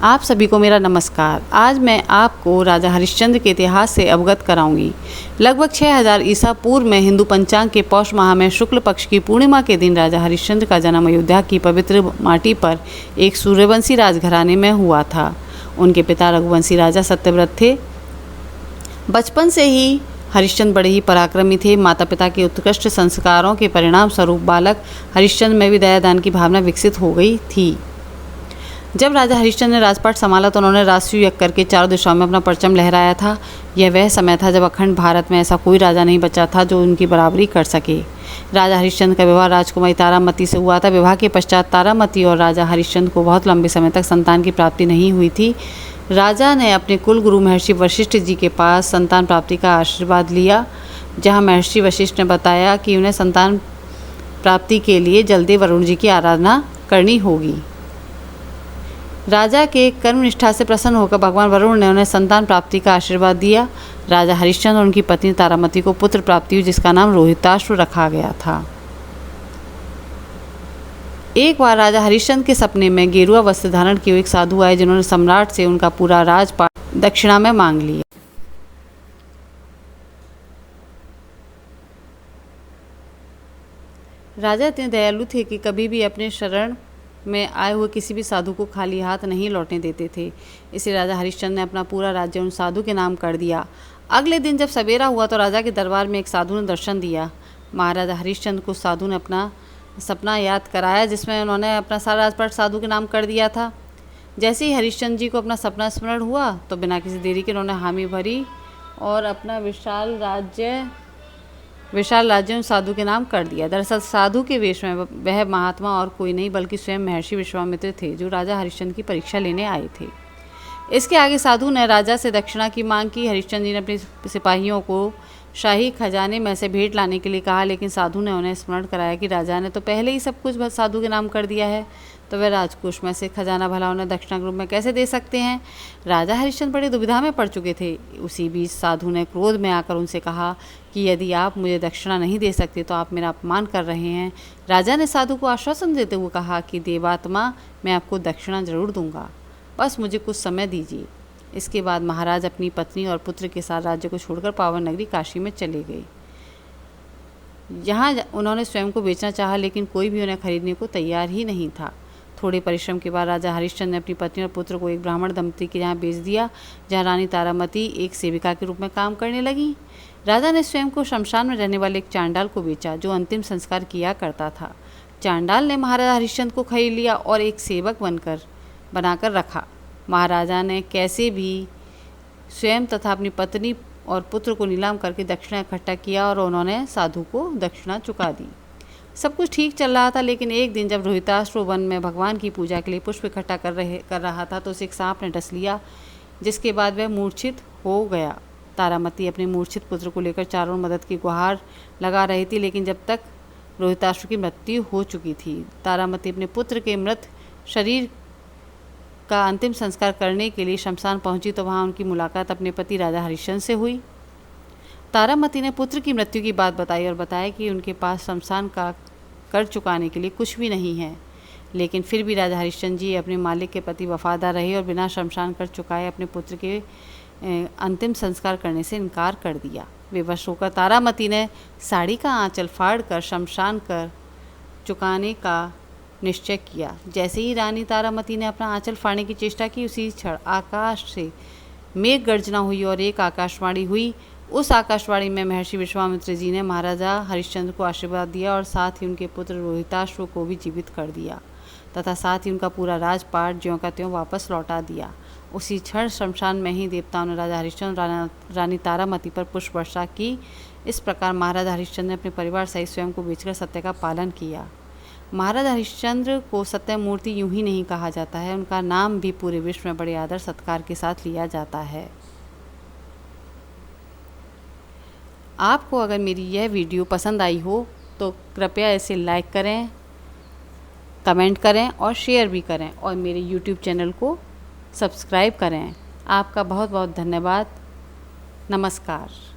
आप सभी को मेरा नमस्कार। आज मैं आपको राजा हरिश्चंद्र के इतिहास से अवगत कराऊंगी। लगभग 6000 ईसा पूर्व में हिंदू पंचांग के पौष माह में शुक्ल पक्ष की पूर्णिमा के दिन राजा हरिश्चंद्र का जन्म अयोध्या की पवित्र माटी पर एक सूर्यवंशी राजघराने में हुआ था। उनके पिता रघुवंशी राजा सत्यव्रत थे। बचपन से ही हरिश्चंद्र बड़े ही पराक्रमी थे। माता पिता के उत्कृष्ट संस्कारों के परिणाम स्वरूप बालक हरिश्चंद्र में भी दयादान की भावना विकसित हो गई थी। जब राजा हरिश्चंद्र ने राजपाट संभाला तो उन्होंने राष्ट्रीय यज्ञ करके चारों दिशाओं में अपना परचम लहराया था। यह वह समय था जब अखंड भारत में ऐसा कोई राजा नहीं बचा था जो उनकी बराबरी कर सके। राजा हरिश्चंद्र का विवाह राजकुमारी तारामती से हुआ था। विवाह के पश्चात तारामती और राजा हरिश्चंद्र को बहुत लंबे समय तक संतान की प्राप्ति नहीं हुई थी। राजा ने अपने कुल गुरु महर्षि वशिष्ठ जी के पास संतान प्राप्ति का आशीर्वाद लिया, जहाँ महर्षि वशिष्ठ ने बताया कि उन्हें संतान प्राप्ति के लिए जल्दी वरुण जी की आराधना करनी होगी। राजा के कर्मनिष्ठा से प्रसन्न होकर भगवान वरुण ने उन्हें संतान प्राप्ति का आशीर्वाद दिया। राजा हरिश्चंद्र और उनकी पत्नी तारामती को पुत्र प्राप्ति हुई, जिसका नाम रोहिताश्व रखा गया था। एक बार राजा हरिश्चंद्र के सपने में गेरुआ वस्त्र धारण किए एक साधु आए, जिन्होंने सम्राट से उनका पूरा राजपाट दक्षिणा में मांग लिया। राजा इतने दयालु थे कि कभी भी अपने शरण में आए हुए किसी भी साधु को खाली हाथ नहीं लौटने देते थे। इसलिए राजा हरिश्चंद्र ने अपना पूरा राज्य उन साधु के नाम कर दिया। अगले दिन जब सवेरा हुआ तो राजा के दरबार में एक साधु ने दर्शन दिया। महाराजा हरिश्चंद्र को साधु ने अपना सपना याद कराया, जिसमें उन्होंने अपना सारा राजपाट साधु के नाम कर दिया था। जैसे ही हरिश्चंद्र जी को अपना सपना स्मरण हुआ तो बिना किसी देरी के उन्होंने हामी भरी और अपना विशाल राज्य उन साधु के नाम कर दिया। दरअसल साधु के वेश में वह महात्मा और कोई नहीं बल्कि स्वयं महर्षि विश्वामित्र थे, जो राजा हरिश्चंद्र की परीक्षा लेने आए थे। इसके आगे साधु ने राजा से दक्षिणा की मांग की। हरिश्चंद्र जी ने अपने सिपाहियों को शाही खजाने में से भेंट लाने के लिए कहा, लेकिन साधु ने उन्हें स्मरण कराया कि राजा ने तो पहले ही सब कुछ साधु के नाम कर दिया है, तो वह राजकोष में से खजाना भला उन्हें दक्षिणा के रूप में कैसे दे सकते हैं। राजा हरिश्चंद्र बड़ी दुविधा में पड़ चुके थे। उसी बीच साधु ने क्रोध में आकर उनसे कहा कि यदि आप मुझे दक्षिणा नहीं दे सकते तो आप मेरा अपमान कर रहे हैं। राजा ने साधु को आश्वासन देते हुए कहा कि देवात्मा, मैं आपको दक्षिणा जरूर दूंगा, बस मुझे कुछ समय दीजिए। इसके बाद महाराज अपनी पत्नी और पुत्र के साथ राज्य को छोड़कर पावन नगरी काशी में चले गए। यहाँ उन्होंने स्वयं को बेचना चाहा, लेकिन कोई भी उन्हें खरीदने को तैयार ही नहीं था। थोड़े परिश्रम के बाद राजा हरिश्चंद्र ने अपनी पत्नी और पुत्र को एक ब्राह्मण दंपति के यहाँ बेच दिया, जहाँ रानी तारामती एक सेविका के रूप में काम करने लगी। राजा ने स्वयं को शमशान में रहने वाले एक चांडाल को बेचा, जो अंतिम संस्कार किया करता था। चांडाल ने महाराजा हरिश्चंद्र को खरीद लिया और एक सेवक बनाकर रखा। महाराजा ने कैसे भी स्वयं तथा अपनी पत्नी और पुत्र को नीलाम करके दक्षिणा इकट्ठा किया और उन्होंने साधु को दक्षिणा चुका दी। सब कुछ ठीक चल रहा था, लेकिन एक दिन जब रोहिताश्व वन में भगवान की पूजा के लिए पुष्प इकट्ठा कर रहा था तो उसे एक सांप ने डस लिया, जिसके बाद वह मूर्छित हो गया। तारामती अपने मूर्छित पुत्र को लेकर चारों मदद की गुहार लगा रही थी, लेकिन जब तक रोहिताश्व की मृत्यु हो चुकी थी। तारामती अपने पुत्र के मृत शरीर का अंतिम संस्कार करने के लिए शमशान पहुंची तो वहां उनकी मुलाकात अपने पति राजा हरिश्चंद्र से हुई। तारामती ने पुत्र की मृत्यु की बात बताई और बताया कि उनके पास शमशान का कर चुकाने के लिए कुछ भी नहीं है, लेकिन फिर भी राजा हरिश्चंद्र जी अपने मालिक के प्रति वफादार रहे और बिना शमशान कर चुकाए अपने पुत्र के अंतिम संस्कार करने से इनकार कर दिया। विवश होकर तारामती ने साड़ी का आंचल फाड़कर शमशान कर चुकाने का निश्चय किया। जैसे ही रानी तारामती ने अपना आंचल फाड़ने की चेष्टा की, उसी क्षण आकाश से मेघ गर्जना हुई और एक आकाशवाणी हुई। उस आकाशवाणी में महर्षि विश्वामित्र जी ने महाराजा हरिश्चंद्र को आशीर्वाद दिया और साथ ही उनके पुत्र रोहिताश्व को भी जीवित कर दिया तथा साथ ही उनका पूरा राजपाट ज्यों का त्यों वापस लौटा दिया। उसी क्षण शमशान में ही देवताओं ने राजा हरिश्चंद्र रानी तारामती पर पुष्प वर्षा की। इस प्रकार महाराजा हरिश्चंद्र ने अपने परिवार सहित स्वयं को बेचकर सत्य का पालन किया। महाराजा हरिश्चंद्र को सत्य मूर्ति यूं ही नहीं कहा जाता है, उनका नाम भी पूरे विश्व में बड़े आदर सत्कार के साथ लिया जाता है। आपको अगर मेरी यह वीडियो पसंद आई हो तो कृपया इसे लाइक करें, कमेंट करें और शेयर भी करें और मेरे यूट्यूब चैनल को सब्सक्राइब करें। आपका बहुत बहुत धन्यवाद। नमस्कार।